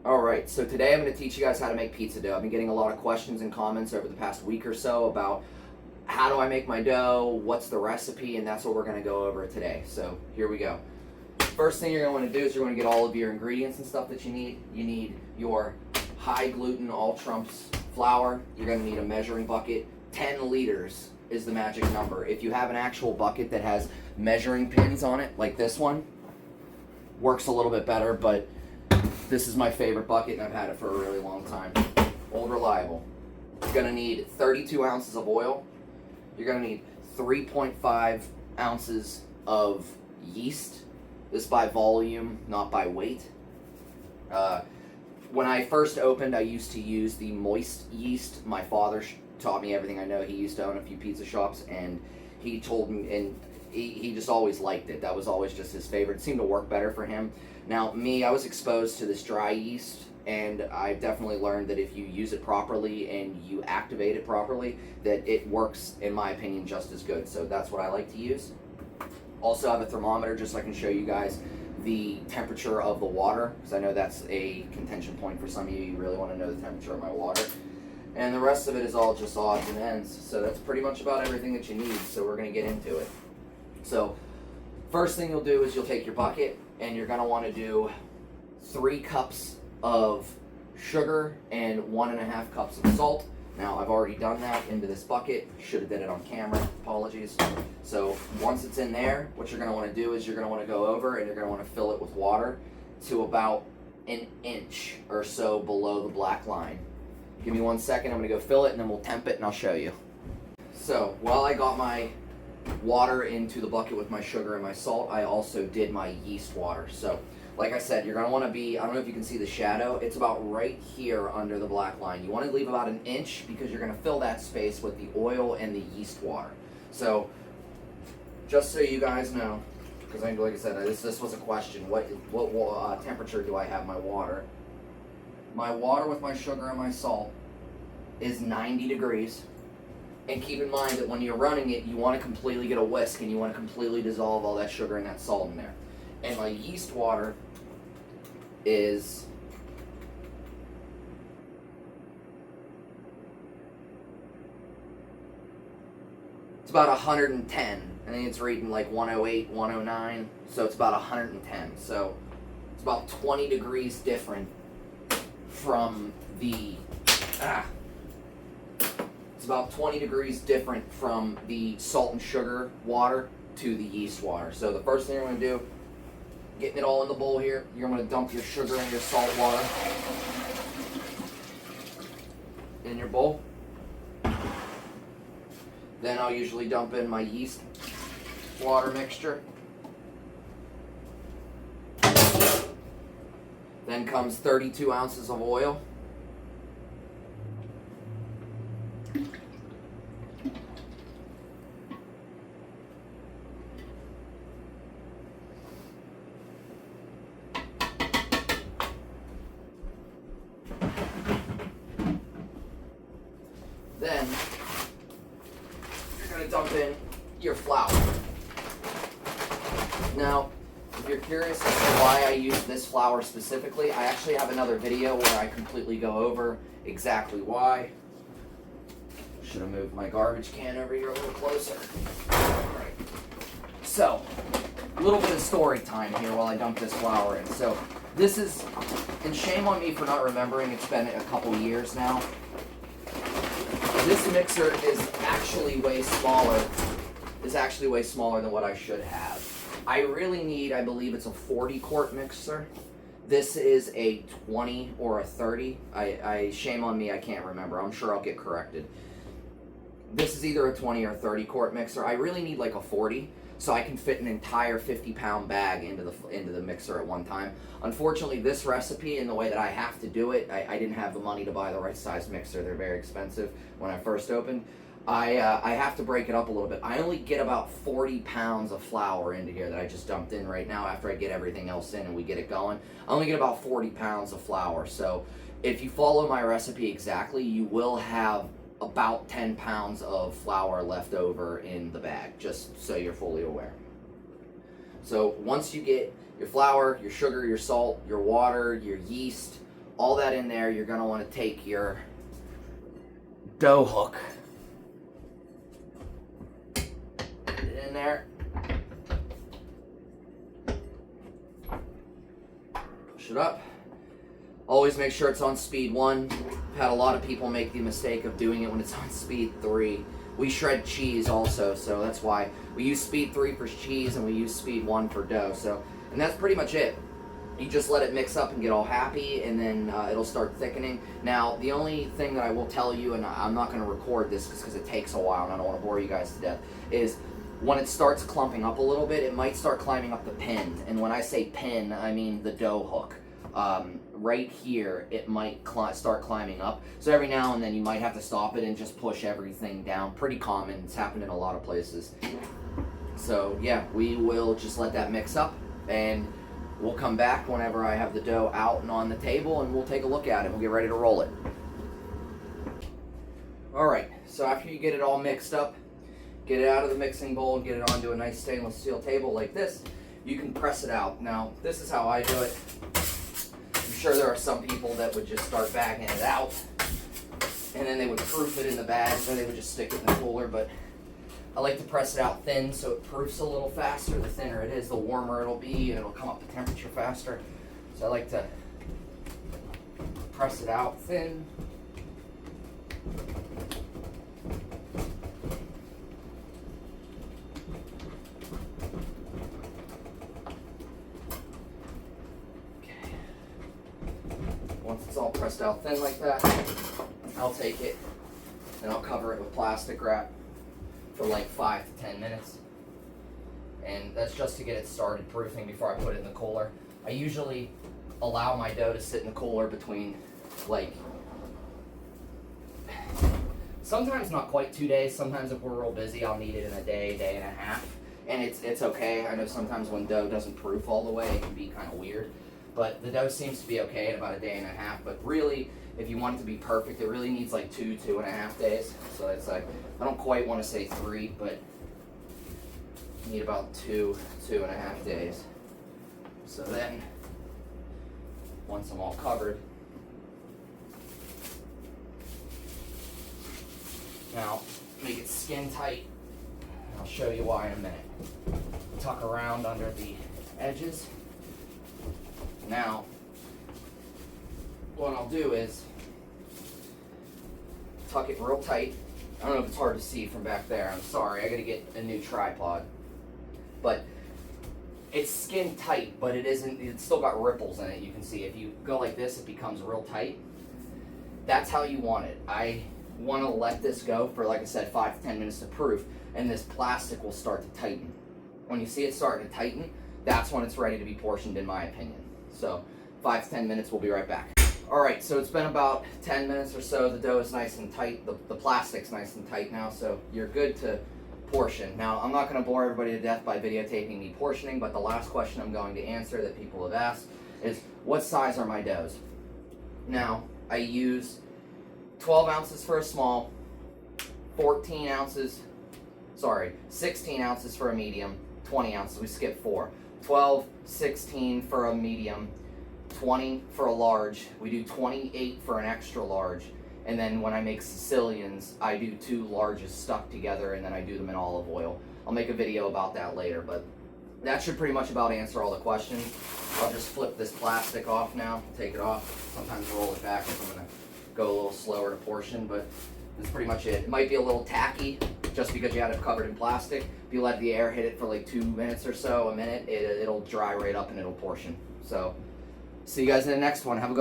Alright, so today I'm going to teach you guys how to make pizza dough. I've been getting a lot of questions and comments over the past week or so about how do I make my dough, what's the recipe, and that's what we're going to go over today. So here we go. First thing you're going to want to do is you're going to get all of your ingredients and stuff that you need. You need your high gluten all trumps flour. You're going to need a measuring bucket. 10 liters is the magic number. If you have an actual bucket that has measuring pins on it, like this one, works a little bit better, but this is my favorite bucket and I've had it for a really long time. Old Reliable. You're going to need 32 ounces of oil. You're going to need 3.5 ounces of yeast. This by volume, not by weight. When I first opened, I used to use the moist yeast. My father taught me everything I know. He used to own a few pizza shops, and he told me, and he just always liked it. That was always just his favorite. It seemed to work better for him. Now, me, I was exposed to this dry yeast, and I've definitely learned that if you use it properly and you activate it properly, that it works, in my opinion, just as good. So that's what I like to use. Also, I have a thermometer just so I can show you guys the temperature of the water, because I know that's a contention point for some of you. You really want to know the temperature of my water. And the rest of it is all just odds and ends. So that's pretty much about everything that you need. So we're going to get into it. So first thing you'll do is you'll take your bucket and you're going to want to do 3 cups of sugar and 1.5 cups of salt. Now, I've already done that into this bucket. Should have did it on camera. Apologies. So once it's in there, what you're going to want to do is you're going to want to go over and you're going to want to fill it with water to about an inch or so below the black line. Give me 1 second. I'm going to go fill it and then we'll temp it and I'll show you. So while I got my water into the bucket with my sugar and my salt, I also did my yeast water. So like I said, you're going to want to be, I don't know if you can see the shadow, it's about right here under the black line. You want to leave about an inch because you're going to fill that space with the oil and the yeast water. So just so you guys know, because like I said, this was a question, what temperature do I have my water? My water with my sugar and my salt is 90 degrees. And keep in mind that when you're running it, you want to completely get a whisk and you want to completely dissolve all that sugar and that salt in there. And my yeast water is it's about 110. I think it's reading like 108, 109. So it's about 110. So it's about 20 degrees different from the it's about 20 degrees different from the salt and sugar water to the yeast water. So the first thing you're going to do, getting it all in the bowl here, you're going to dump your sugar and your salt water in your bowl. Then I'll usually dump in my yeast water mixture. Then comes 32 ounces of oil. Then you're going to dump in your flour. Now, if you're curious as to why I use this flour specifically, I actually have another video where I completely go over exactly why. Should have moved my garbage can over here a little closer. Alright. So, a little bit of story time here while I dump this flour in. So, this is, and shame on me for not remembering, it's been a couple years now. This mixer is actually way smaller than what I should have. I really need, I believe it's a 40 quart mixer. This is a 20 or a 30. Shame on me, I can't remember. I'm sure I'll get corrected. This is either a 20 or 30 quart mixer. I really need like a 40 so I can fit an entire 50-pound bag into the mixer at one time. Unfortunately, this recipe and the way that I have to do it, I didn't have the money to buy the right size mixer. They're very expensive when I first opened. I have to break it up a little bit. I only get about 40 pounds of flour into here that I just dumped in right now after I get everything else in and we get it going. I only get about 40 pounds of flour. So if you follow my recipe exactly, you will have about 10 pounds of flour left over in the bag, just so you're fully aware. So once you get your flour, your sugar, your salt, your water, your yeast, all that in there, you're going to want to take your dough hook, put it in there, push it up. Always make sure it's on speed 1. I've had a lot of people make the mistake of doing it when it's on speed 3. We shred cheese also, so that's why we use speed 3 for cheese and we use speed 1 for dough. So, and that's pretty much it. You just let it mix up and get all happy, and then it'll start thickening. Now, the only thing that I will tell you, and I'm not going to record this because it takes a while and I don't want to bore you guys to death, is when it starts clumping up a little bit, it might start climbing up the pin. And when I say pin, I mean the dough hook. Right here, it might start climbing up. So every now and then you might have to stop it and just push everything down. Pretty common. It's happened in a lot of places. So yeah, we will just let that mix up, and we'll come back whenever I have the dough out and on the table, and we'll take a look at it. We'll get ready to roll it. Alright, so after you get it all mixed up, get it out of the mixing bowl and get it onto a nice stainless steel table like this, you can press it out. Now, this is how I do it. I'm sure there are some people that would just start bagging it out, and then they would proof it in the bag, or they would just stick it in the cooler, but I like to press it out thin so it proofs a little faster. The thinner it is, the warmer it'll be, and it'll come up to temperature faster. So I like to press it out thin. Okay. Once it's all pressed out thin like that, I'll take it and I'll cover it with plastic wrap for like 5 to 10 minutes. And that's just to get it started proofing before I put it in the cooler. I usually allow my dough to sit in the cooler between, like, sometimes not quite 2 days. Sometimes if we're real busy, I'll need it in a day, day and a half. And it's okay. I know sometimes when dough doesn't proof all the way, it can be kind of weird. But the dough seems to be okay in about a day and a half. But really, if you want it to be perfect, it really needs like 2.5 days. So it's like, I don't quite want to say 3, but you need about 2.5 days. So then, once I'm all covered, now make it skin tight. I'll show you why in a minute. Tuck around under the edges. Now, what I'll do is tuck it real tight. I don't know if it's hard to see from back there. I'm sorry, I gotta get a new tripod. But it's skin tight, but it isn't, it's still got ripples in it. You can see if you go like this, it becomes real tight. That's how you want it. I want to let this go for, like I said, 5 to 10 minutes to proof, and this plastic will start to tighten. When you see it starting to tighten, that's when it's ready to be portioned, in my opinion. So 5 to 10 minutes, we'll be right back. Alright, so it's been about 10 minutes or so. The dough is nice and tight. The plastic's nice and tight now, so you're good to portion. Now, I'm not going to bore everybody to death by videotaping me portioning, but the last question I'm going to answer that people have asked is, what size are my doughs? Now, I use 12 ounces for a small, 16 ounces for a medium, 20 ounces, we skip 4. 12, 16 for a medium, 20 for a large, we do 28 for an extra large, and then when I make Sicilians, I do 2 larges stuck together, and then I do them in olive oil. I'll make a video about that later, but that should pretty much about answer all the questions. I'll just flip this plastic off now, take it off, sometimes roll it back if I'm going to go a little slower to portion, but that's pretty much it. It might be a little tacky, just because you had it covered in plastic. If you let the air hit it for like 2 minutes or so, a minute, it'll dry right up and it'll portion. So, see you guys in the next one. Have a good